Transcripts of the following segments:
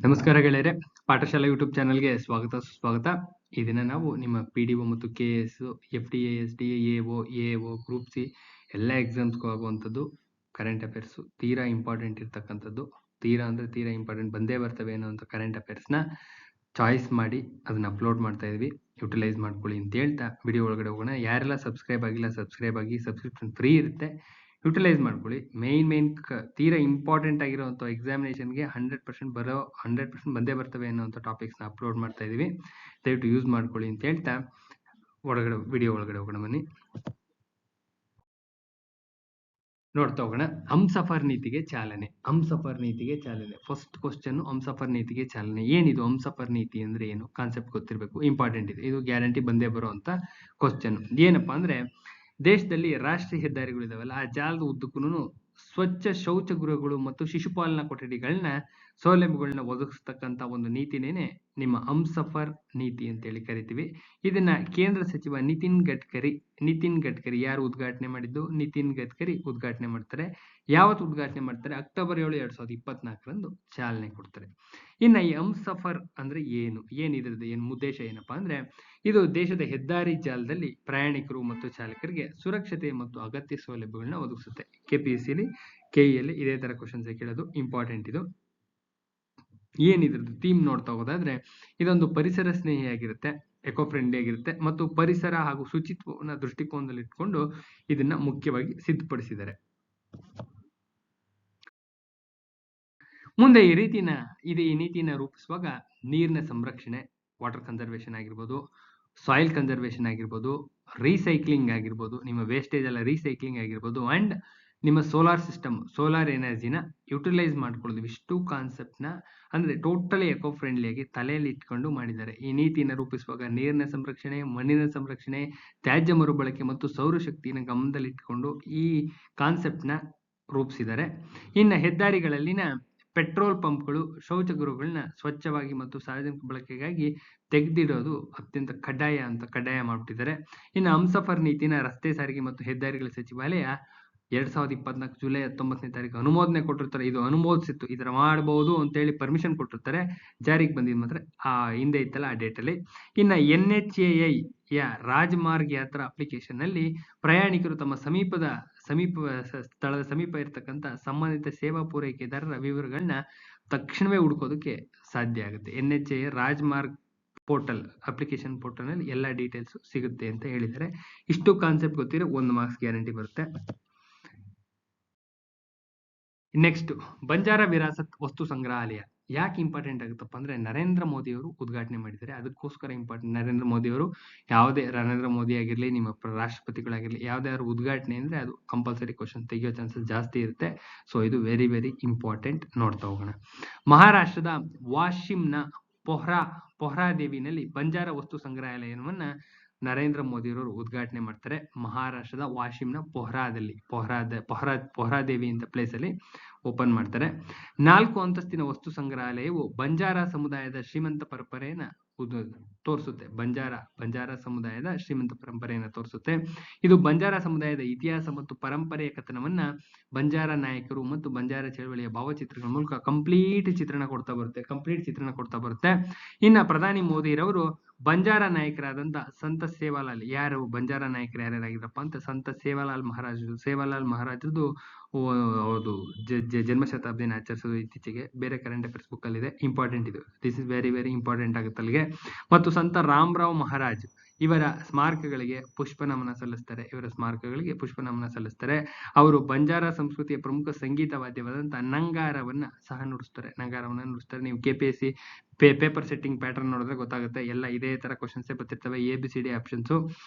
ನಮಸ್ಕಾರ ಗೆಳೆಯರೆ, ಪಾಠಶಾಲಾ ಯೂಟ್ಯೂಬ್ ಚಾನಲ್ಗೆ ಸ್ವಾಗತ ಸುಸ್ವಾಗತ. ಈ ದಿನ ನಾವು ನಿಮ್ಮ PDO ಮತ್ತು KS, FTA, SDA, AO, AO, group C ಎಲ್ಲ ಎಕ್ಸಾಮ್ಸ್ಗೂ ಆಗುವಂಥದ್ದು ಕರೆಂಟ್ ಅಫೇರ್ಸ್ ತೀರಾ ಇಂಪಾರ್ಟೆಂಟ್ ಇರ್ತಕ್ಕಂಥದ್ದು. ತೀರಾ ಇಂಪಾರ್ಟೆಂಟ್ ಬಂದೇ ಬರ್ತವೆ ಅನ್ನೋಂಥ ಕರೆಂಟ್ ಅಫೇರ್ಸ್ನ ಚಾಯ್ಸ್ ಮಾಡಿ ಅದನ್ನ ಅಪ್ಲೋಡ್ ಮಾಡ್ತಾ ಇದ್ವಿ. ಯುಟಿಲೈಸ್ ಮಾಡ್ಕೊಳ್ಳಿ ಅಂತ ಹೇಳ್ತಾ ವಿಡಿಯೋ ಒಳಗಡೆ ಹೋಗೋಣ. ಯಾರೆಲ್ಲ ಸಬ್ಸ್ಕ್ರೈಬ್ ಆಗಿಲ್ಲ ಸಬ್ಸ್ಕ್ರೈಬ್ ಆಗಿ, ಸಬ್ಸ್ಕ್ರಿಪ್ಷನ್ ಫ್ರೀ ಇರುತ್ತೆ, ಯುಟಿಲೈಸ್ ಮಾಡ್ಕೊಳ್ಳಿ. ಮೇನ್ ತೀರಾ ಇಂಪಾರ್ಟೆಂಟ್ ಆಗಿರುವಂಥ ಎಕ್ಸಾಮಿನೇಷನ್ಗೆ 100% ಬಂದೇ ಬರ್ತವೆ ಅನ್ನೋಂಥ ಟಾಪಿಕ್ಸ್ನ ಅಪ್ಲೋಡ್ ಮಾಡ್ತಾ ಇದೀವಿ. ದಯವಿಟ್ಟು ಯೂಸ್ ಮಾಡ್ಕೊಳ್ಳಿ ಅಂತ ಹೇಳ್ತಾ ವಿಡಿಯೋ ಒಳಗಡೆ ಹೋಗೋಣ ಬನ್ನಿ. ನೋಡ್ತಾ ಹೋಗೋಣ. ಹಮ್ಸಫರ್ ನೀತಿಗೆ ಚಾಲನೆ. ಫಸ್ಟ್ ಕ್ವಶನ್, ಹಮ್ಸಫರ್ ನೀತಿಗೆ ಚಾಲನೆ. ಏನಿದು ಹಮ್ಸಫರ್ ನೀತಿ ಅಂದ್ರೆ ಏನು? ಕಾನ್ಸೆಪ್ಟ್ ಗೊತ್ತಿರಬೇಕು, ಇಂಪಾರ್ಟೆಂಟ್ ಇದೆ, ಇದು ಗ್ಯಾರಂಟಿ ಬಂದೇ ಬರುವಂತ ಕ್ವಶನ್. ಏನಪ್ಪಾ ಅಂದ್ರೆ, ದೇಶದಲ್ಲಿ ರಾಷ್ಟ್ರೀಯ ಹೆದ್ದಾರಿಗಳಿದಾವಲ್ಲ, ಆ ಜಾಲದ ಉದ್ದಕ್ಕೂ ಸ್ವಚ್ಛ ಶೌಚಗೃಹಗಳು ಮತ್ತು ಶಿಶುಪಾಲನಾ ಕೊಠಡಿಗಳನ್ನ ಸೌಲಭ್ಯಗಳನ್ನ ಒದಗಿಸ್ತಕ್ಕಂತ ಒಂದು ನೀತಿನೇನೆ ನಿಮ್ಮ ಹಮ್ಸಫರ್ ನೀತಿ ಅಂತೇಳಿ ಕರಿತೀವಿ. ಇದನ್ನ ಕೇಂದ್ರ ಸಚಿವ ನಿತಿನ್ ಗಡ್ಕರಿ ಯಾರು ಉದ್ಘಾಟನೆ ಮಾಡಿದ್ದು? ನಿತಿನ್ ಗಡ್ಕರಿ ಉದ್ಘಾಟನೆ ಮಾಡ್ತಾರೆ. ಯಾವತ್ತು ಉದ್ಘಾಟನೆ ಮಾಡ್ತಾರೆ? ಅಕ್ಟೋಬರ್ 7, 2024 ಚಾಲನೆ ಕೊಡ್ತಾರೆ. ಇನ್ನ ಈ ಹಮ್ಸಫರ್ ಅಂದ್ರೆ ಏನಿದ್ರದ್ದು ಉದ್ದೇಶ ಏನಪ್ಪಾ ಅಂದ್ರೆ, ಇದು ದೇಶದ ಹೆದ್ದಾರಿ ಜಾಲದಲ್ಲಿ ಪ್ರಯಾಣಿಕರು ಮತ್ತು ಚಾಲಕರಿಗೆ ಸುರಕ್ಷತೆ ಮತ್ತು ಅಗತ್ಯ ಸೌಲಭ್ಯಗಳನ್ನ ಒದಗಿಸುತ್ತೆ. KPSCಲಿ, KEಯಲ್ಲಿ ಇದೇ ತರ ಕ್ವಶನ್ಸ್ ಕೇಳೋದು, ಇಂಪಾರ್ಟೆಂಟ್ ಇದು. ಏನಿದ್ರದ್ದು ಥೀಮ್ ನೋಡ್ತಾ ಹೋಗೋದಾದ್ರೆ, ಇದೊಂದು ಪರಿಸರ ಸ್ನೇಹಿಯಾಗಿರುತ್ತೆ, ಎಕೋ ಫ್ರೆಂಡ್ಲಿ ಆಗಿರುತ್ತೆ ಮತ್ತು ಪರಿಸರ ಹಾಗೂ ಶುಚಿತ್ವವನ್ನ ದೃಷ್ಟಿಕೋನದಲ್ಲಿ ಇಟ್ಕೊಂಡು ಇದನ್ನ ಮುಖ್ಯವಾಗಿ ಸಿದ್ಧಪಡಿಸಿದ್ದಾರೆ. ಮುಂದೆ ಈ ನೀತಿನ ರೂಪಿಸುವಾಗ ನೀರಿನ ಸಂರಕ್ಷಣೆ, ವಾಟರ್ ಕನ್ಸರ್ವೇಷನ್ ಆಗಿರ್ಬೋದು, ಸಾಯಿಲ್ ಕನ್ಸರ್ವೇಷನ್ ಆಗಿರ್ಬೋದು, ರೀಸೈಕ್ಲಿಂಗ್ ಆಗಿರ್ಬೋದು, ನಿಮ್ಮ ವೇಸ್ಟೇಜ್ ಎಲ್ಲ ರೀಸೈಕ್ಲಿಂಗ್ ಆಗಿರ್ಬೋದು, ಅಂಡ್ ನಿಮ್ಮ ಸೋಲಾರ್ ಎನರ್ಜಿನ ಯುಟಿಲೈಸ್ ಮಾಡ್ಕೊಳ್ಳೋದು. ಇಷ್ಟು ಕಾನ್ಸೆಪ್ಟ್ನ ಅಂದ್ರೆ ಟೋಟಲಿ ಎಕೋ ಫ್ರೆಂಡ್ಲಿ ಆಗಿ ತಲೆಯಲ್ಲಿ ಇಟ್ಕೊಂಡು ಮಾಡಿದ್ದಾರೆ. ಈ ನೀತಿಯನ್ನು ರೂಪಿಸುವಾಗ ನೀರಿನ ಸಂರಕ್ಷಣೆ, ಮಣ್ಣಿನ ಸಂರಕ್ಷಣೆ, ತ್ಯಾಜ್ಯ ಮರುಬಳಕೆ ಮತ್ತು ಸೌರಶಕ್ತಿನ ಗಮನದಲ್ಲಿ ಇಟ್ಕೊಂಡು ಈ ಕಾನ್ಸೆಪ್ಟ್ನ ರೂಪಿಸಿದ್ದಾರೆ. ಇನ್ನು ಹೆದ್ದಾರಿಗಳಲ್ಲಿನ ಪೆಟ್ರೋಲ್ ಪಂಪ್ಗಳು, ಶೌಚಗೃಹಗಳನ್ನ ಸ್ವಚ್ಛವಾಗಿ ಮತ್ತು ಸಾರ್ವಜನಿಕ ಬಳಕೆಗಾಗಿ ತೆಗೆದಿಡೋದು ಅತ್ಯಂತ ಕಡ್ಡಾಯ ಮಾಡ್ಬಿಟ್ಟಿದ್ದಾರೆ. ಇನ್ನು ಹಮ್ಸಫರ್ ನೀತಿನ ರಸ್ತೆ ಸಾರಿಗೆ ಮತ್ತು ಹೆದ್ದಾರಿಗಳ ಸಚಿವಾಲಯ 2024 ಜುಲೈ 19 ಅನುಮೋದನೆ ಕೊಟ್ಟಿರ್ತಾರೆ. ಇದು ಅನುಮೋದಿಸಿತ್ತು, ಇದರ ಮಾಡಬಹುದು ಅಂತೇಳಿ ಪರ್ಮಿಷನ್ ಕೊಟ್ಟಿರ್ತಾರೆ. ಜಾರಿಗೆ ಬಂದಿದ್ ಮಾತ್ರ ಹಿಂದೆ ಇತ್ತಲ್ಲ ಆ ಡೇಟ್ ಅಲ್ಲಿ. ಇನ್ನ NHAI ರಾಜಮಾರ್ಗ್ ಯಾತ್ರಾ ಅಪ್ಲಿಕೇಶನ್ ನಲ್ಲಿ ಪ್ರಯಾಣಿಕರು ತಮ್ಮ ಸ್ಥಳದ ಸಮೀಪ ಇರತಕ್ಕಂತ ಸಂಬಂಧಿತ ಸೇವಾ ಪೂರೈಕೆದಾರರ ವಿವರಗಳನ್ನ ತಕ್ಷಣವೇ ಹುಡುಕೋದಕ್ಕೆ ಸಾಧ್ಯ ಆಗುತ್ತೆ. NHAI ರಾಜಮಾರ್ಗ್ ಅಪ್ಲಿಕೇಶನ್ ಪೋರ್ಟಲ್ ನಲ್ಲಿ ಎಲ್ಲಾ ಡೀಟೇಲ್ಸ್ ಸಿಗುತ್ತೆ ಅಂತ ಹೇಳಿದ್ದಾರೆ. ಇಷ್ಟು ಕಾನ್ಸೆಪ್ಟ್ ಗೊತ್ತಿರೋ 1 ಮಾರ್ಕ್ಸ್ ಗ್ಯಾರಂಟಿ ಬರುತ್ತೆ. ನೆಕ್ಸ್ಟ್, ಬಂಜಾರ ವಿರಾಸತ್ ವಸ್ತು ಸಂಗ್ರಹಾಲಯ ಯಾಕೆ ಇಂಪಾರ್ಟೆಂಟ್ ಆಗುತ್ತಪ್ಪ ಅಂದ್ರೆ, ನರೇಂದ್ರ ಮೋದಿ ಅವರು ಉದ್ಘಾಟನೆ ಮಾಡಿದ್ದಾರೆ, ಅದಕ್ಕೋಸ್ಕರ ಇಂಪಾರ್ಟೆಂಟ್. ನರೇಂದ್ರ ಮೋದಿ ಆಗಿರ್ಲಿ, ನಿಮ್ಮ ರಾಷ್ಟ್ರಪತಿಗಳಾಗಿರ್ಲಿ, ಯಾವ್ದಾದ್ರು ಉದ್ಘಾಟನೆ ಅಂದ್ರೆ ಅದು ಕಂಪಲ್ಸರಿ ಕ್ವಶನ್ ತೆಗೆಯೋ ಚಾನ್ಸಸ್ ಜಾಸ್ತಿ ಇರುತ್ತೆ. ಸೊ ಇದು ವೆರಿ ವೆರಿ ಇಂಪಾರ್ಟೆಂಟ್. ನೋಡ್ತಾ ಹೋಗೋಣ. ಮಹಾರಾಷ್ಟ್ರದ ವಾಶಿಂನ ಪೊಹ್ರಾದೇವಿನಲ್ಲಿ ಬಂಜಾರ ವಸ್ತು ಸಂಗ್ರಹಾಲಯವನ್ನ ನರೇಂದ್ರ ಮೋದಿ ಅವರು ಉದ್ಘಾಟನೆ ಮಾಡ್ತಾರೆ. ಮಹಾರಾಷ್ಟ್ರದ ವಾಶಿಂನ ಪೊಹ್ರಾದೇವಿ ಅಂತ ಪ್ಲೇಸ್ ಅಲ್ಲಿ ಓಪನ್ ಮಾಡ್ತಾರೆ. 4 ಅಂತಸ್ತಿನ ವಸ್ತು ಸಂಗ್ರಹಾಲಯವು ಬಂಜಾರ ಸಮುದಾಯದ ಶ್ರೀಮಂತ ಪರಂಪರೆಯನ್ನ ತೋರಿಸುತ್ತೆ. ಬಂಜಾರ ಸಮುದಾಯದ ಶ್ರೀಮಂತ ಪರಂಪರೆಯನ್ನ ತೋರಿಸುತ್ತೆ. ಇದು ಬಂಜಾರ ಸಮುದಾಯದ ಇತಿಹಾಸ ಮತ್ತು ಪರಂಪರೆಯ ಕಥನವನ್ನ ಬಂಜಾರ ನಾಯಕರು ಮತ್ತು ಬಂಜಾರ ಚಳವಳಿಯ ಭಾವಚಿತ್ರಗಳ ಮೂಲಕ ಕಂಪ್ಲೀಟ್ ಚಿತ್ರಣ ಕೊಡ್ತಾ ಬರುತ್ತೆ. ಇನ್ನ ಪ್ರಧಾನಿ ಮೋದಿರವರು ಬಂಜಾರ ನಾಯಕರಾದಂತ ಸಂತ ಸೇವಾಲಾಲ್, ಯಾರು ಬಂಜಾರ ನಾಯಕರು ಯಾರ್ಯಾರಾಗಿದ್ರಪ್ಪ ಅಂತ, ಸಂತ ಸೇವಾಲಾಲ್ ಮಹಾರಾಜರದು ಹೌದು ಜನ್ಮ ಶತಾಬ್ದಿನ ಆಚರಿಸೋದು ಇತ್ತೀಚೆಗೆ. ಬೇರೆ ಕರೆಂಟ್ ಅಫೇರ್ಸ್ ಬುಕ್ ಅಲ್ಲಿ ಇದೆ, ಇಂಪಾರ್ಟೆಂಟ್ ಇದು. This is very very important ಆಗುತ್ತೆ ಅಲ್ಲಿಗೆ. ಮತ್ತು ಸಂತ ರಾಮರಾವ್ ಮಹಾರಾಜ್ ಇವರ ಸ್ಮಾರಕಗಳಿಗೆ ಪುಷ್ಪ ನಮನ ಸಲ್ಲಿಸ್ತಾರೆ. ಅವರು ಬಂಜಾರ ಸಂಸ್ಕೃತಿಯ ಪ್ರಮುಖ ಸಂಗೀತ ವಾದ್ಯವಾದಂತಹ ನಂಗಾರವನ್ನ ಸಹ ನುಡಿಸ್ತಾರೆ. ನೀವು KPSC ಪೇಪರ್ ಸೆಟ್ಟಿಂಗ್ ಪ್ಯಾಟರ್ನ್ ನೋಡಿದ್ರೆ ಗೊತ್ತಾಗುತ್ತೆ. ಎಲ್ಲ ಇದೇ ತರ ಕ್ವಶನ್ಸ್ ಬರ್ತಿರ್ತವೆ. ABCD options.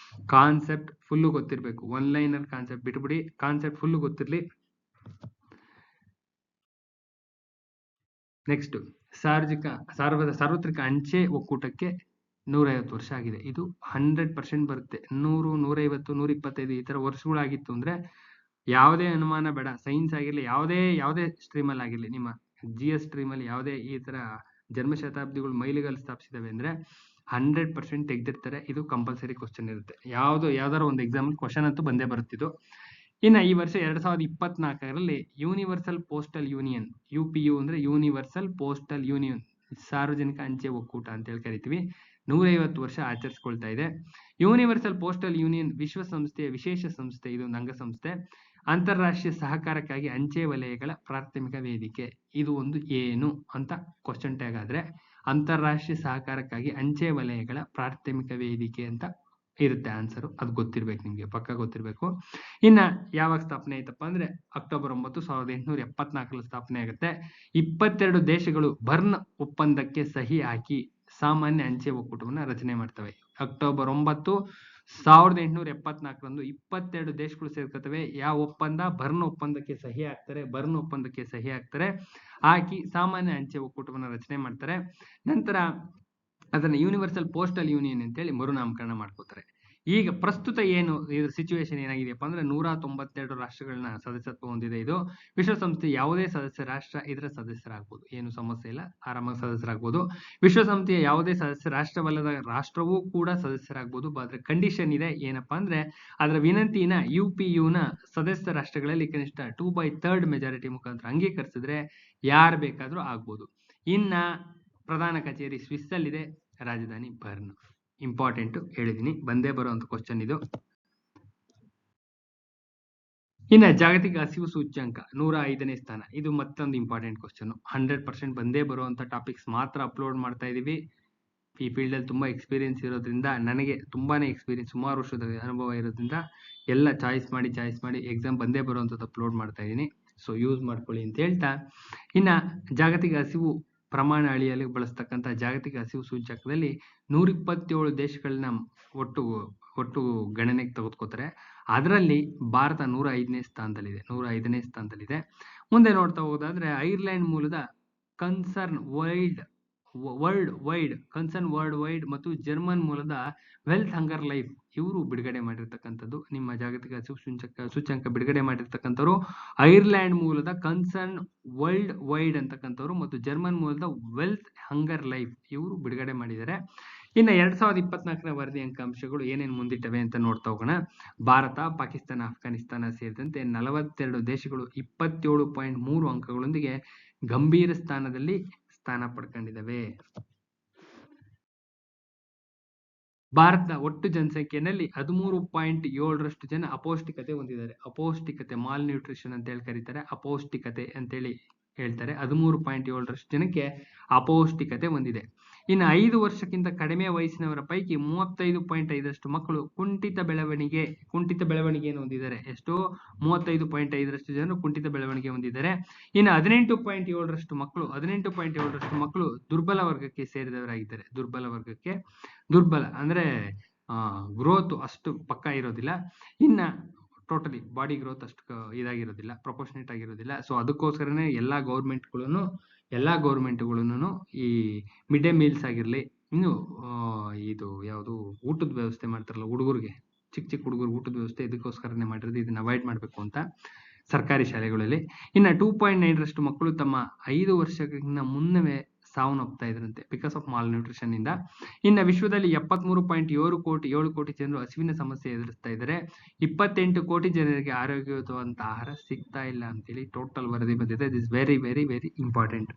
ಕಾನ್ಸೆಪ್ಟ್ ಫುಲ್ ಗೊತ್ತಿರ್ಬೇಕು. 1 ಲೈನರ್ ಕಾನ್ಸೆಪ್ಟ್ ಬಿಟ್ಬಿಡಿ, ಕಾನ್ಸೆಪ್ಟ್ ಫುಲ್ ಗೊತ್ತಿರ್ಲಿ. ನೆಕ್ಸ್ಟ್, ಸಾರ್ವತ್ರಿಕ ಅಂಚೆ ಒಕ್ಕೂಟಕ್ಕೆ 150 ವರ್ಷ ಆಗಿದೆ. ಇದು 100% ಬರುತ್ತೆ. 100, 150, 125 ಈ ತರ ವರ್ಷಗಳಾಗಿತ್ತು ಅಂದ್ರೆ ಯಾವುದೇ ಅನುಮಾನ ಬೇಡ. ಸೈನ್ಸ್ ಆಗಿರ್ಲಿ, ಯಾವುದೇ ಸ್ಟ್ರೀಮ್ ಅಲ್ಲಿ ಆಗಿರ್ಲಿ, ನಿಮ್ಮ GS ಸ್ಟ್ರೀಮ್ ಅಲ್ಲಿ ಯಾವುದೇ ಈ ತರ ಜನ್ಮ ಶತಾಬ್ದಿಗಳು ಮೈಲಿಗಲ್ಲು ಸ್ಥಾಪಿಸಿದವೆ ಅಂದ್ರೆ 100% ತೆಗೆದಿರ್ತಾರೆ. ಇದು ಕಂಪಲ್ಸರಿ ಕ್ವಶನ್ ಇರುತ್ತೆ. ಯಾವ್ದಾರ ಒಂದು ಎಕ್ಸಾಮ್ ಕ್ವಶನ್ ಅಂತೂ ಬಂದೇ ಬರುತ್ತಿದ್ದು. ಇನ್ನು ಈ ವರ್ಷ 2024ರಲ್ಲಿ ಯೂನಿವರ್ಸಲ್ ಪೋಸ್ಟಲ್ ಯೂನಿಯನ್, UPU ಅಂದ್ರೆ ಯೂನಿವರ್ಸಲ್ ಪೋಸ್ಟಲ್ ಯೂನಿಯನ್, ಸಾರ್ವಜನಿಕ ಅಂಚೆ ಒಕ್ಕೂಟ ಅಂತ ಹೇಳಿ ಕರಿತೀವಿ, 150 ವರ್ಷ ಆಚರಿಸ್ಕೊಳ್ತಾ ಇದೆ. ಯೂನಿವರ್ಸಲ್ ಪೋಸ್ಟಲ್ ಯೂನಿಯನ್ ವಿಶ್ವಸಂಸ್ಥೆಯ ವಿಶೇಷ ಸಂಸ್ಥೆ, ಇದು ಅಂಗಸಂಸ್ಥೆ. ಅಂತಾರಾಷ್ಟ್ರೀಯ ಸಹಕಾರಕ್ಕಾಗಿ ಅಂಚೆ ವಲಯಗಳ ಪ್ರಾಥಮಿಕ ವೇದಿಕೆ, ಇದು ಒಂದು ಏನು ಅಂತ ಕ್ವಶನ್ ಟ್ಯಾಗ್ ಆದ್ರೆ, ಅಂತಾರಾಷ್ಟ್ರೀಯ ಸಹಕಾರಕ್ಕಾಗಿ ಅಂಚೆ ವಲಯಗಳ ಪ್ರಾಥಮಿಕ ವೇದಿಕೆ ಅಂತ ಇರುತ್ತೆ ಆನ್ಸರ್. ಅದು ಗೊತ್ತಿರ್ಬೇಕು ನಿಮ್ಗೆ, ಪಕ್ಕ ಗೊತ್ತಿರ್ಬೇಕು. ಇನ್ನ ಯಾವಾಗ ಸ್ಥಾಪನೆ ಆಯ್ತಪ್ಪ ಅಂದ್ರೆ ಅಕ್ಟೋಬರ್ 9, 1874 ಸ್ಥಾಪನೆ ಆಗುತ್ತೆ. 22 ದೇಶಗಳು ಬರ್ನ್ ಒಪ್ಪಂದಕ್ಕೆ ಸಹಿ ಹಾಕಿ ಸಾಮಾನ್ಯ ಅಂಚೆ ಒಕ್ಕೂಟವನ್ನ ರಚನೆ ಮಾಡ್ತವೆ. ಅಕ್ಟೋಬರ್ 9, 1874ರಂದು 22 ದೇಶಗಳು ಸೇರ್ಕೊತವೆ. ಯಾವ ಒಪ್ಪಂದ? ಬರ್ನ್ ಒಪ್ಪಂದಕ್ಕೆ ಸಹಿ ಹಾಕ್ತಾರೆ. ಬರ್ನ್ ಒಪ್ಪಂದಕ್ಕೆ ಸಹಿ ಹಾಕಿ ಸಾಮಾನ್ಯ ಅಂಚೆ ಒಕ್ಕೂಟವನ್ನ ರಚನೆ ಮಾಡ್ತಾರೆ. ನಂತರ ಅದನ್ನ ಯೂನಿವರ್ಸಲ್ ಪೋಸ್ಟಲ್ ಯೂನಿಯನ್ ಅಂತೇಳಿ ಮರುನಾಮಕರಣ ಮಾಡ್ಕೋತಾರೆ. ಈಗ ಪ್ರಸ್ತುತ ಏನು ಇದ್ರ ಸಿಚುವೇಶನ್ ಏನಾಗಿದೆಯಪ್ಪ ಅಂದ್ರೆ 192 ರಾಷ್ಟ್ರಗಳನ್ನ ಸದಸ್ಯತ್ವ ಹೊಂದಿದೆ. ಇದು ವಿಶ್ವಸಂಸ್ಥೆ ಯಾವುದೇ ಸದಸ್ಯ ರಾಷ್ಟ್ರ ಇದರ ಸದಸ್ಯರಾಗಬಹುದು, ಏನು ಸಮಸ್ಯೆ ಇಲ್ಲ, ಆರಾಮಾಗಿ ಸದಸ್ಯರಾಗಬಹುದು. ವಿಶ್ವಸಂಸ್ಥೆಯ ಯಾವುದೇ ಸದಸ್ಯ ರಾಷ್ಟ್ರವಲ್ಲದ ರಾಷ್ಟ್ರವೂ ಕೂಡ ಸದಸ್ಯರಾಗಬಹುದು. ಆದ್ರೆ ಕಂಡೀಷನ್ ಇದೆ, ಏನಪ್ಪಾ ಅಂದ್ರೆ ಅದರ ವಿನಂತಿನ UPUನ ಸದಸ್ಯ ರಾಷ್ಟ್ರಗಳಲ್ಲಿ ಕನಿಷ್ಠ 2/3 ಮೆಜಾರಿಟಿ ಮುಖಾಂತರ ಅಂಗೀಕರಿಸಿದ್ರೆ ಯಾರು ಬೇಕಾದ್ರೂ ಆಗ್ಬೋದು. ಇನ್ನ ಪ್ರಧಾನ ಕಚೇರಿ ಸ್ವಿಸ್ ಅಲ್ಲಿದೆ, ರಾಜಧಾನಿ ಬರ್ನ್. ಇಂಪಾರ್ಟೆಂಟ್ ಹೇಳಿದೀನಿ, ಬಂದೇ ಬರುವಂತ ಕ್ವಶನ್ ಇದು. ಇನ್ನ ಜಾಗತಿಕ ಹಸಿವು ಸೂಚ್ಯಂಕ 105ನೇ ಸ್ಥಾನ, ಇದು ಮತ್ತೊಂದು ಇಂಪಾರ್ಟೆಂಟ್ ಕ್ವಶನ್. 100% ಬಂದೇ ಬರುವಂತ ಟಾಪಿಕ್ಸ್ ಮಾತ್ರ ಅಪ್ಲೋಡ್ ಮಾಡ್ತಾ ಇದೀವಿ. ಈ ಫೀಲ್ಡ್ ಅಲ್ಲಿ ತುಂಬಾ ಎಕ್ಸ್ಪೀರಿಯನ್ಸ್ ಇರೋದ್ರಿಂದ, ನನಗೆ ತುಂಬಾನೇ ಎಕ್ಸ್ಪೀರಿಯನ್ಸ್, ಸುಮಾರು ವರ್ಷದ ಅನುಭವ ಇರೋದ್ರಿಂದ ಎಲ್ಲ ಚಾಯ್ಸ್ ಮಾಡಿ ಎಕ್ಸಾಮ್ ಬಂದೇ ಬರುವಂತದ್ದು ಅಪ್ಲೋಡ್ ಮಾಡ್ತಾ ಇದೀನಿ. ಸೊ ಯೂಸ್ ಮಾಡ್ಕೊಳ್ಳಿ ಅಂತ ಹೇಳ್ತಾ, ಇನ್ನ ಜಾಗತಿಕ ಹಸಿವು ಪ್ರಮಾಣ ಅಳಿಯಲು ಬಳಸ್ತಕ್ಕಂಥ ಜಾಗತಿಕ ಹಸಿವು ಸೂಚ್ಯಂಕದಲ್ಲಿ 127 ದೇಶಗಳನ್ನ ಒಟ್ಟು ಗಣನೆಗೆ ತೆಗೆದುಕೋತಾರೆ. ಅದರಲ್ಲಿ ಭಾರತ 105ನೇ ಸ್ಥಾನದಲ್ಲಿದೆ. ಮುಂದೆ ನೋಡ್ತಾ ಹೋಗೋದಾದ್ರೆ ಐರ್ಲೆಂಡ್ ಮೂಲದ ಕನ್ಸರ್ನ್ ವರ್ಲ್ಡ್ ವೈಡ್ ಮತ್ತು ಜರ್ಮನ್ ಮೂಲದ ವೆಲ್ತ್ ಹಂಗರ್ ಲೈಫ್ ಇವರು ಬಿಡುಗಡೆ ಮಾಡಿರ್ತಕ್ಕಂಥದ್ದು. ನಿಮ್ಮ ಜಾಗತಿಕ ಹಸಿವು ಸೂಚ್ಯಂಕ ಬಿಡುಗಡೆ ಮಾಡಿರ್ತಕ್ಕಂಥವ್ರು ಐರ್ಲೆಂಡ್ ಮೂಲದ ಕನ್ಸರ್ನ್ ವರ್ಲ್ಡ್ ವೈಡ್ ಅಂತಕ್ಕಂಥವ್ರು ಮತ್ತು ಜರ್ಮನ್ ಮೂಲದ ವೆಲ್ತ್ ಹಂಗರ್ ಲೈಫ್ ಇವರು ಬಿಡುಗಡೆ ಮಾಡಿದ್ದಾರೆ. ಇನ್ನು 2024ರ ವರದಿ ಅಂಕಾಂಶಗಳು ಏನೇನು ಮುಂದಿಟ್ಟವೆ ಅಂತ ನೋಡ್ತಾ ಹೋಗೋಣ. ಭಾರತ, ಪಾಕಿಸ್ತಾನ, ಅಫ್ಘಾನಿಸ್ತಾನ ಸೇರಿದಂತೆ 42 ದೇಶಗಳು 27.3 ಅಂಕಗಳೊಂದಿಗೆ ಗಂಭೀರ ಸ್ಥಾನದಲ್ಲಿ ಸ್ಥಾನ ಪಡ್ಕೊಂಡಿದ್ದಾವೆ. ಭಾರತದ ಒಟ್ಟು ಜನಸಂಖ್ಯೆಯಲ್ಲಿ 13.7ರಷ್ಟು ಜನ ಅಪೌಷ್ಟಿಕತೆ ಹೊಂದಿದ್ದಾರೆ. ಅಪೌಷ್ಟಿಕತೆ, ಮಾಲ್ ನ್ಯೂಟ್ರಿಷನ್ ಅಂತ ಹೇಳಿ ಕರೀತಾರೆ, ಅಪೌಷ್ಟಿಕತೆ ಅಂತೇಳಿ ಹೇಳ್ತಾರೆ. 13.7ರಷ್ಟು ಜನಕ್ಕೆ ಅಪೌಷ್ಟಿಕತೆ ಹೊಂದಿದೆ. ಇನ್ನು 5 ವರ್ಷಕ್ಕಿಂತ ಕಡಿಮೆ ವಯಸ್ಸಿನವರ ಪೈಕಿ 35.5ರಷ್ಟು ಮಕ್ಕಳು ಕುಂಠಿತ ಬೆಳವಣಿಗೆಯನ್ನು ಹೊಂದಿದ್ದಾರೆ. ಎಷ್ಟು? 35.5ರಷ್ಟು ಜನರು ಕುಂಠಿತ ಬೆಳವಣಿಗೆ ಹೊಂದಿದ್ದಾರೆ. ಇನ್ನು 18.7ರಷ್ಟು ಮಕ್ಕಳು ದುರ್ಬಲ ವರ್ಗಕ್ಕೆ ಸೇರಿದವರಾಗಿದ್ದಾರೆ. ದುರ್ಬಲ ಅಂದ್ರೆ ಗ್ರೋತ್ ಅಷ್ಟು ಪಕ್ಕ ಇರೋದಿಲ್ಲ. ಇನ್ನ ಟೋಟಲಿ ಬಾಡಿ ಗ್ರೋತ್ ಅಷ್ಟು ಇದಾಗಿರೋದಿಲ್ಲ, ಪ್ರಪೋರ್ಷನೇಟ್ ಆಗಿರೋದಿಲ್ಲ. ಸೊ ಅದಕ್ಕೋಸ್ಕರನೇ ಎಲ್ಲಾ ಗೌರ್ಮೆಂಟ್ಗಳನ್ನು ಈ ಮಿಡ್ ಡೇ ಮೀಲ್ಸ್ ಆಗಿರ್ಲಿ, ಇನ್ನು ಇದು ಯಾವುದು ಊಟದ ವ್ಯವಸ್ಥೆ ಮಾಡ್ತಾರಲ್ಲ ಹುಡುಗರಿಗೆ, ಚಿಕ್ಕ ಹುಡುಗರು ಊಟದ ವ್ಯವಸ್ಥೆ, ಇದಕ್ಕೋಸ್ಕರನೇ ಮಾಡಿರೋದು. ಇದನ್ನ ಅವಾಯ್ಡ್ ಮಾಡ್ಬೇಕು ಅಂತ ಸರ್ಕಾರಿ ಶಾಲೆಗಳಲ್ಲಿ. ಇನ್ನ 2.9ರಷ್ಟು ಮಕ್ಕಳು ತಮ್ಮ 5 ವರ್ಷಕ್ಕಿಂತ ಮುನ್ನವೇ ಸಾವನ್ನಪ್ತಾ ಇದ್ರಂತೆ ಬಿಕಾಸ್ ಆಫ್ ಮಾಲ್ ನ್ಯೂಟ್ರಿಷನ್ ಇಂದ. ಇನ್ನು ವಿಶ್ವದಲ್ಲಿ 73.7 ಕೋಟಿ ಜನರು ಹಸಿವಿನ ಸಮಸ್ಯೆ ಎದುರಿಸ್ತಾ ಇದ್ದಾರೆ. 28 ಕೋಟಿ ಜನರಿಗೆ ಆರೋಗ್ಯಯುತವಾದಂತ ಆಹಾರ ಸಿಗ್ತಾ ಇಲ್ಲ ಅಂತೇಳಿ ಟೋಟಲ್ ವರದಿ ಬಂದಿದೆ. This very very very important.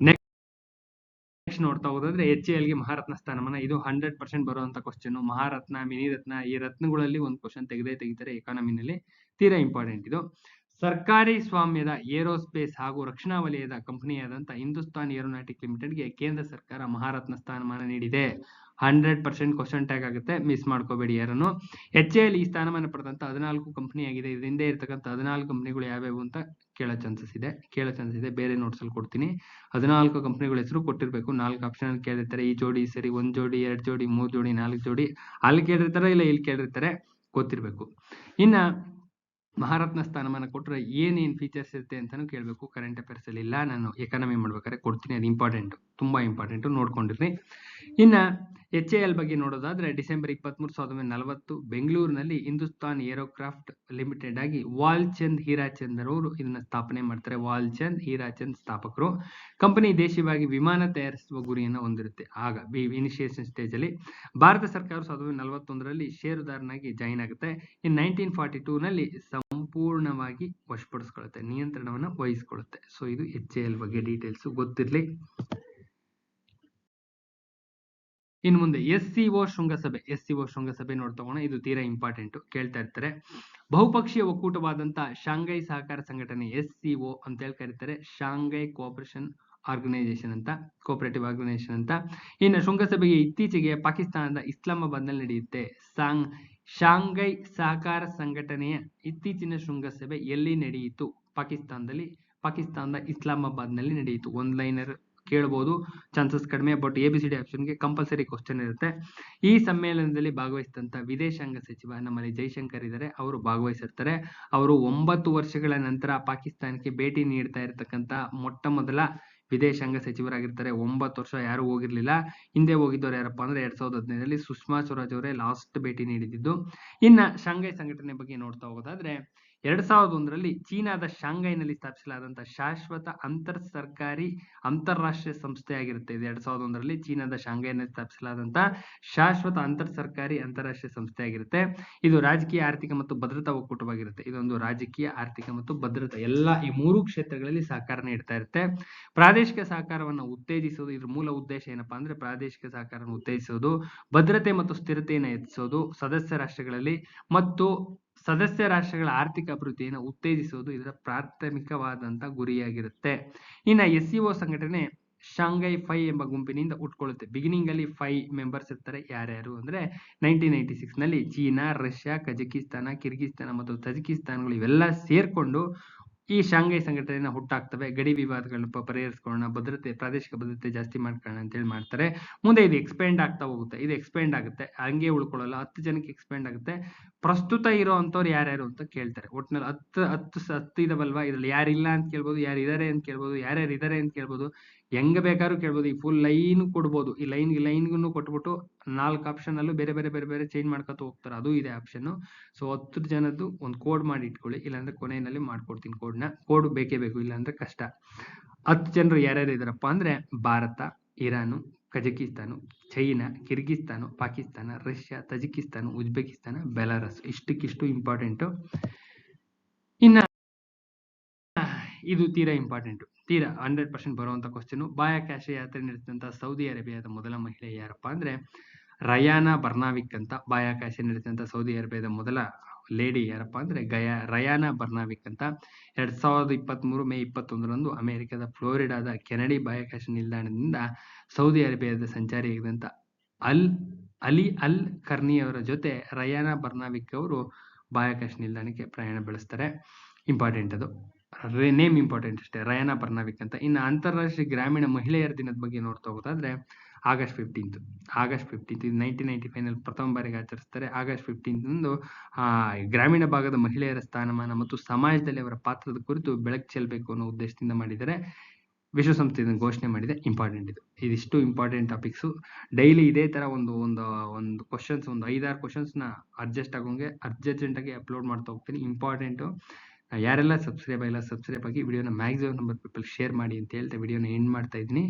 Next ನೋಡ್ತಾ ಹೋದ್ರೆ HALಗೆ ಮಹಾರತ್ನ ಸ್ಥಾನಮಾನ, ಇದು 100% ಬರುವಂತ ಕ್ವಶನ್. ಮಹಾರತ್ನ, ಮಿನಿರತ್ನ, ಈ ರತ್ನಗಳಲ್ಲಿ ಒಂದು ಕ್ವಶನ್ ತೆಗಿತಾರೆ ಎಕಾನಮಿನಲ್ಲಿ. ತೀರಾ ಇಂಪಾರ್ಟೆಂಟ್ ಇದು. ಸರ್ಕಾರಿ ಸ್ವಾಮ್ಯದ ಏರೋಸ್ಪೇಸ್ ಹಾಗೂ ರಕ್ಷಣಾ ವಲಯದ ಕಂಪನಿಯಾದಂತ ಹಿಂದೂಸ್ತಾನ್ ಏರೋನಾಟಿಕ್ ಲಿಮಿಟೆಡ್ಗೆ ಕೇಂದ್ರ ಸರ್ಕಾರ ಮಹಾರತ್ನ ಸ್ಥಾನಮಾನ ನೀಡಿದೆ. 100% ಕ್ವಶನ್ ಟ್ಯಾಗ್ ಆಗುತ್ತೆ, ಮಿಸ್ ಮಾಡ್ಕೋಬೇಡಿ ಯಾರನ್ನು. HAL ಈ ಸ್ಥಾನಮಾನ ಪಡೆದಂತ 14 ಕಂಪನಿ ಆಗಿದೆ. ಇದರಿಂದ ಇರ್ತಕ್ಕಂಥ 14 ಕಂಪನಿಗಳು ಯಾವ್ಯಾವು ಅಂತ ಕೇಳೋ ಚಾನ್ಸಸ್ ಇದೆ. ಬೇರೆ ನೋಟ್ಸ್ ಅಲ್ಲಿ ಕೊಡ್ತೀನಿ. 14 ಕಂಪನಿಗಳ ಹೆಸರು ಕೊಟ್ಟಿರ್ಬೇಕು. 4 ಆಪ್ಷನ್ ಕೇಳಿರ್ತಾರೆ. ಈ ಜೋಡಿ ಸರಿ, 1 ಜೋಡಿ, 2 ಜೋಡಿ, 3 ಜೋಡಿ, 4 ಜೋಡಿ, ಅಲ್ಲಿ ಕೇಳಿರ್ತಾರೆ, ಇಲ್ಲ ಇಲ್ಲಿ ಕೇಳಿರ್ತಾರೆ, ಗೊತ್ತಿರ್ಬೇಕು. ಇನ್ನ ಮಹಾರತ್ನ ಸ್ಥಾನಮಾನ ಕೊಟ್ಟರೆ ಏನೇನ್ ಫೀಚರ್ಸ್ ಇರುತ್ತೆ ಅಂತಾನು ಕೇಳಬೇಕು. ಕರೆಂಟ್ ಅಫೇರ್ಸ್ ಅಲ್ಲಿ ಇಲ್ಲ, ನಾನು ಎಕಾನಮಿ ಮಾಡ್ಬೇಕಾದ್ರೆ ಕೊಡ್ತೀನಿ. ಅದು ಇಂಪಾರ್ಟೆಂಟ್, ತುಂಬಾ ಇಂಪಾರ್ಟೆಂಟ್, ನೋಡ್ಕೊಂಡಿರ್ರಿ. ಇನ್ನ HAL ಬಗ್ಗೆ ನೋಡೋದಾದ್ರೆ ಡಿಸೆಂಬರ್ 23, 1940 ಬೆಂಗಳೂರಿನಲ್ಲಿ ಹಿಂದೂಸ್ತಾನ್ ಏರೋಕ್ರಾಫ್ಟ್ ಲಿಮಿಟೆಡ್ ಆಗಿ ವಾಲ್ಚಂದ್ ಹೀರಾಚಂದ್ ಅವರು ಇದನ್ನ ಸ್ಥಾಪನೆ ಮಾಡ್ತಾರೆ. ವಾಲ್ಚಂದ್ ಹೀರಾಚಂದ್ ಸ್ಥಾಪಕರು. ಕಂಪನಿ ದೇಶೀಯವಾಗಿ ವಿಮಾನ ತಯಾರಿಸುವ ಗುರಿಯನ್ನು ಹೊಂದಿರುತ್ತೆ. ಆಗ ಇನಿಷಿಯೇಷನ್ ಸ್ಟೇಜ್ ಅಲ್ಲಿ ಭಾರತ ಸರ್ಕಾರ 1941ರಲ್ಲಿ ಷೇರುದಾರನಾಗಿ ಜಾಯಿನ್ ಆಗುತ್ತೆ. ಇನ್ 1942 ನಲ್ಲಿ ಸಂಪೂರ್ಣವಾಗಿ ವಶಪಡಿಸಿಕೊಳ್ಳುತ್ತೆ, ನಿಯಂತ್ರಣವನ್ನು ವಹಿಸಿಕೊಳ್ಳುತ್ತೆ. ಸೊ ಇದು HAL ಬಗ್ಗೆ ಡೀಟೇಲ್ಸ್ ಗೊತ್ತಿರಲಿ. ಇನ್ನು ಮುಂದೆ SCO ಶೃಂಗಸಭೆ ನೋಡ್ತಗೋಣ. ಇದು ತೀರಾ ಇಂಪಾರ್ಟೆಂಟ್, ಕೇಳ್ತಾ ಇರ್ತಾರೆ. ಬಹುಪಕ್ಷೀಯ ಒಕ್ಕೂಟವಾದಂತ ಶಾಂಘೈ ಸಹಕಾರ ಸಂಘಟನೆ SCO ಅಂತ ಹೇಳಿ ಕರೀತಾರೆ. ಶಾಂಘೈ ಕೋಆಪರೇಷನ್ ಆರ್ಗನೈಸೇಷನ್ ಅಂತ, ಕೋಆಪರೇಟಿವ್ ಆರ್ಗನೈಸೇಷನ್ ಅಂತ. ಇನ್ನು ಶೃಂಗಸಭೆಗೆ ಇತ್ತೀಚೆಗೆ ಪಾಕಿಸ್ತಾನದ ಇಸ್ಲಾಮಾಬಾದ್ನಲ್ಲಿ ನಡೆಯುತ್ತೆ. ಶಾಂಘೈ ಸಹಕಾರ ಸಂಘಟನೆಯ ಇತ್ತೀಚಿನ ಶೃಂಗಸಭೆ ಎಲ್ಲಿ ನಡೆಯಿತು? ಪಾಕಿಸ್ತಾನದ ಇಸ್ಲಾಮಾಬಾದ್ನಲ್ಲಿ ನಡೆಯಿತು. ಒನ್ ಲೈನರ್ ಕೇಳಬಹುದು, ಚಾನ್ಸಸ್ ಕಡಿಮೆ. ಬಟ್ ABCD ಆಪ್ಷನ್ಗೆ ಕಂಪಲ್ಸರಿ ಕ್ವಶನ್ ಇರುತ್ತೆ. ಈ ಸಮ್ಮೇಳನದಲ್ಲಿ ಭಾಗವಹಿಸಿದಂತ ವಿದೇಶಾಂಗ ಸಚಿವ ನಮ್ಮಲ್ಲಿ ಜೈಶಂಕರ್ ಇದ್ದಾರೆ, ಅವರು ಭಾಗವಹಿಸಿರ್ತಾರೆ. ಅವರು 9 ವರ್ಷಗಳ ನಂತರ ಪಾಕಿಸ್ತಾನಕ್ಕೆ ಭೇಟಿ ನೀಡ್ತಾ ಇರತಕ್ಕಂತ ಮೊಟ್ಟ ಮೊದಲ ವಿದೇಶಾಂಗ ಸಚಿವರಾಗಿರ್ತಾರೆ. 9 ವರ್ಷ ಯಾರು ಹೋಗಿರ್ಲಿಲ್ಲ. ಹಿಂದೆ ಹೋಗಿದ್ದವ್ರು ಯಾರಪ್ಪ ಅಂದ್ರೆ 2015ರಲ್ಲಿ ಸುಷ್ಮಾ ಸ್ವರಾಜ್ ಅವರೇ ಲಾಸ್ಟ್ ಭೇಟಿ ನೀಡಿದ್ದು. ಇನ್ನ ಶಾಂಘೈ ಸಂಘಟನೆ ಬಗ್ಗೆ ನೋಡ್ತಾ ಹೋಗೋದಾದ್ರೆ 2001ರಲ್ಲಿ ಚೀನಾದ ಶಾಂಘೈನಲ್ಲಿ ಸ್ಥಾಪಿಸಲಾದಂತಹ ಶಾಶ್ವತ ಸರ್ಕಾರಿ ಅಂತಾರಾಷ್ಟ್ರೀಯ ಸಂಸ್ಥೆ ಆಗಿರುತ್ತೆ. ಇದು 2001ರಲ್ಲಿ ಚೀನಾದ ಶಾಂಘೈನಲ್ಲಿ ಸ್ಥಾಪಿಸಲಾದಂತಹ ಶಾಶ್ವತ ಸರ್ಕಾರಿ ಅಂತಾರಾಷ್ಟ್ರೀಯ ಸಂಸ್ಥೆ ಆಗಿರುತ್ತೆ. ಇದು ರಾಜಕೀಯ, ಆರ್ಥಿಕ ಮತ್ತು ಭದ್ರತಾ ಒಕ್ಕೂಟವಾಗಿರುತ್ತೆ. ಇದೊಂದು ರಾಜಕೀಯ, ಆರ್ಥಿಕ ಮತ್ತು ಭದ್ರತಾ ಈ 3 ಕ್ಷೇತ್ರಗಳಲ್ಲಿ ಸಹಕಾರ ನೀಡ್ತಾ ಇರುತ್ತೆ. ಪ್ರಾದೇಶಿಕ ಸಹಕಾರವನ್ನು ಉತ್ತೇಜಿಸುವುದು ಇದ್ರ ಮೂಲ ಉದ್ದೇಶ ಏನಪ್ಪಾ ಅಂದ್ರೆ ಪ್ರಾದೇಶಿಕ ಸಹಕಾರವನ್ನು ಉತ್ತೇಜಿಸುವುದು, ಭದ್ರತೆ ಮತ್ತು ಸ್ಥಿರತೆಯನ್ನು ಹೆಚ್ಚಿಸುವುದು ಸದಸ್ಯ ರಾಷ್ಟ್ರಗಳಲ್ಲಿ, ಮತ್ತು ಸದಸ್ಯ ರಾಷ್ಟ್ರಗಳ ಆರ್ಥಿಕ ಅಭಿವೃದ್ಧಿಯನ್ನು ಉತ್ತೇಜಿಸುವುದು ಇದರ ಪ್ರಾಥಮಿಕವಾದಂತಹ ಗುರಿಯಾಗಿರುತ್ತೆ. ಇನ್ನು SCO ಸಂಘಟನೆ ಶಾಂಘೈ 5 ಎಂಬ ಗುಂಪಿನಿಂದ ಹುಟ್ಕೊಳ್ಳುತ್ತೆ. ಬಿಗಿನಿಂಗ್ ಅಲ್ಲಿ 5 ಮೆಂಬರ್ಸ್ ಇರ್ತಾರೆ. ಯಾರ್ಯಾರು ಅಂದ್ರೆ 1996ನಲ್ಲಿ ಚೀನಾ, ರಷ್ಯಾ, ಕಜಕಿಸ್ತಾನ, ಕಿರ್ಗಿಸ್ತಾನ ಮತ್ತು ತಜಿಕಿಸ್ತಾನಗಳು ಇವೆಲ್ಲ ಸೇರ್ಕೊಂಡು ಈ ಶಾಂಘೈ ಸಂಘಟನೆಯನ್ನ ಹುಟ್ಟಾಕ್ತವೆ. ಗಡಿ ವಿವಾದಗಳನ್ನ ಪರಿಹರಿಸ್ಕೊಳ್ಳೋಣ, ಪ್ರಾದೇಶಿಕ ಭದ್ರತೆ ಜಾಸ್ತಿ ಮಾಡ್ಕೊಳ್ಳೋಣ ಅಂತ ಹೇಳಿ ಮಾಡ್ತಾರೆ. ಮುಂದೆ ಇದು ಎಕ್ಸ್ಪೆಂಡ್ ಆಗ್ತಾ ಹೋಗುತ್ತೆ. ಇದು ಎಕ್ಸ್ಪೆಂಡ್ ಆಗುತ್ತೆ, ಹಂಗೆ ಉಳ್ಕೊಳ್ಳಲ್ಲ. 10 ಜನಕ್ಕೆ ಎಕ್ಸ್ಪೆಂಡ್ ಆಗುತ್ತೆ. ಪ್ರಸ್ತುತ ಇರೋ ಅಂತವ್ರು ಯಾರ್ಯಾರು ಅಂತ ಕೇಳ್ತಾರೆ. ಒಟ್ನಲ್ಲಿ 10 ಇದಾವಲ್ವಾ, ಇದ್ರಲ್ಲಿ ಯಾರಿಲ್ಲ ಅಂತ ಕೇಳ್ಬೋದು, ಯಾರು ಇದಾರೆ ಅಂತ ಕೇಳ್ಬೋದು, ಯಾರ್ಯಾರು ಇದಾರೆ ಅಂತ ಕೇಳ್ಬೋದು, ಹೆಂಗ ಬೇಕಾದ್ರೂ ಕೇಳ್ಬೋದು. ಈ ಫುಲ್ ಲೈನ್ ಕೊಡ್ಬೋದು. ಈ ಲೈನ್ಗೂ ಕೊಟ್ಬಿಟ್ಟು 4 ಆಪ್ಷನ್ ಅಲ್ಲೂ ಬೇರೆ ಬೇರೆ ಚೇಂಜ್ ಮಾಡ್ಕೊತ ಹೋಗ್ತಾರೆ. ಅದು ಇದೆ ಆಪ್ಷನ್. ಸೊ 10 ಜನದ್ದು ಒಂದು ಕೋಡ್ ಮಾಡಿ ಇಟ್ಕೊಳ್ಳಿ, ಇಲ್ಲಾಂದ್ರೆ ಕೊನೆಯಲ್ಲಿ ಮಾಡ್ಕೊಡ್ತೀನಿ ಕೋಡ್ ಬೇಕೇ ಬೇಕು, ಇಲ್ಲಾಂದ್ರೆ ಕಷ್ಟ. 10 ಜನರು ಯಾರ್ಯಾರು ಇದಾರಪ್ಪ ಅಂದ್ರೆ Bharat, Iran, Kazakhstan, China, Kyrgyzstan, Pakistan, Russia, Tajikistan, Uzbekistan, Belarus. ಇಷ್ಟಕ್ಕಿಷ್ಟು ಇಂಪಾರ್ಟೆಂಟ್. ಇನ್ನ ಇದು ತೀರಾ ಇಂಪಾರ್ಟೆಂಟ್, ತೀರಾ 100% ಬರುವಂತ ಕ್ವಶನ್. ಬಾಹ್ಯಾಕಾಶ ಯಾತ್ರೆ ನಡೆಸಿದಂತ ಸೌದಿ ಅರೇಬಿಯಾದ ಮೊದಲ ಮಹಿಳೆ ಯಾರಪ್ಪ ಅಂದ್ರೆ ರಯಾನಾ ಬರ್ನಾವಿಕ್ ಅಂತ. ಬಾಹ್ಯಾಕಾಶ ನಡೆಸಿದಂತ ಸೌದಿ ಅರೇಬಿಯಾದ ಮೊದಲ ಲೇಡಿ ಯಾರಪ್ಪ ಅಂದ್ರೆ ರಯಾನಾ ಬರ್ನಾವಿಕ್ ಅಂತ. 2023 ಮೇ 21ರಂದು ಅಮೆರಿಕದ ಫ್ಲೋರಿಡಾದ ಕೆನಡಿ ಬಾಹ್ಯಾಕಾಶ ನಿಲ್ದಾಣದಿಂದ ಸೌದಿ ಅರೇಬಿಯಾದ ಸಂಚಾರಿಯಾಗಿದ್ದಂತ ಅಲಿ ಅಲ್ ಕರ್ನಿ ಅವರ ಜೊತೆ ರಯಾನಾ ಬರ್ನಾವಿಕ್ ಅವರು ಬಾಹ್ಯಾಕಾಶ ನಿಲ್ದಾಣಕ್ಕೆ ಪ್ರಯಾಣ ಬೆಳೆಸ್ತಾರೆ. ಇಂಪಾರ್ಟೆಂಟ್, ಅದು ನೇಮ್ ಇಂಪಾರ್ಟೆಂಟ್ ಅಷ್ಟೇ, ರಯಾನಾ ಬರ್ನಾವಿಕ್ ಅಂತ. ಇನ್ನು ಅಂತಾರಾಷ್ಟ್ರೀಯ ಗ್ರಾಮೀಣ ಮಹಿಳೆಯರ ದಿನದ ಬಗ್ಗೆ ನೋಡ್ತಾ ಹೋಗೋದಾದ್ರೆ ಆಗಸ್ಟ್ 15 ಇದು 1995ನಲ್ಲಿ ಪ್ರಥಮ ಬಾರಿಗೆ ಆಚರಿಸ್ತಾರೆ. ಆಗಸ್ಟ್ 15 ಗ್ರಾಮೀಣ ಭಾಗದ ಮಹಿಳೆಯರ ಸ್ಥಾನಮಾನ ಮತ್ತು ಸಮಾಜದಲ್ಲಿ ಅವರ ಪಾತ್ರದ ಕುರಿತು ಬೆಳಕು ಚೆಲ್ಲಬೇಕು ಅನ್ನೋ ಉದ್ದೇಶದಿಂದ ಮಾಡಿದ್ದಾರೆ. ವಿಶ್ವಸಂಸ್ಥೆ ಇದನ್ನು ಘೋಷಣೆ ಮಾಡಿದೆ. ಇಂಪಾರ್ಟೆಂಟ್ ಇದಿಷ್ಟು ಇಂಪಾರ್ಟೆಂಟ್ ಟಾಪಿಕ್ಸ್. ಡೈಲಿ ಇದೇ ತರ ಒಂದು ಕ್ವಶನ್ಸ್, ಒಂದು 5-6 ಕ್ವಶನ್ಸ್ ನ ಅರ್ಜೆಂಟ್ ಆಗಿ ಅಪ್ಲೋಡ್ ಮಾಡ್ತಾ ಹೋಗ್ತೀನಿ. ಇಂಪಾರ್ಟೆಂಟ್. ಯಾರೆಲ್ಲ ಸಬ್ಸ್ಕ್ರೈಬ್ ಆಗಿ ವಿಡಿಯೋನ ಮ್ಯಾಕ್ಸಿಮಮ್ ನಂಬರ್ ಪೀಪಲ್ ಶೇರ್ ಮಾಡಿ ಅಂತ ಹೇಳ್ತಾ ವಿಡಿಯೋನ ಎಂಡ್ ಮಾಡ್ತಾ ಇದ್ದೀನಿ.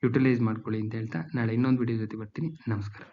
ಯುಟಿಲೈಸ್ ಮಾಡ್ಕೊಳ್ಳಿ ಅಂತ ಹೇಳ್ತಾ ನಾಳೆ ಇನ್ನೊಂದು ವಿಡಿಯೋ ಜೊತೆ ಬರ್ತೀನಿ. ನಮಸ್ಕಾರ.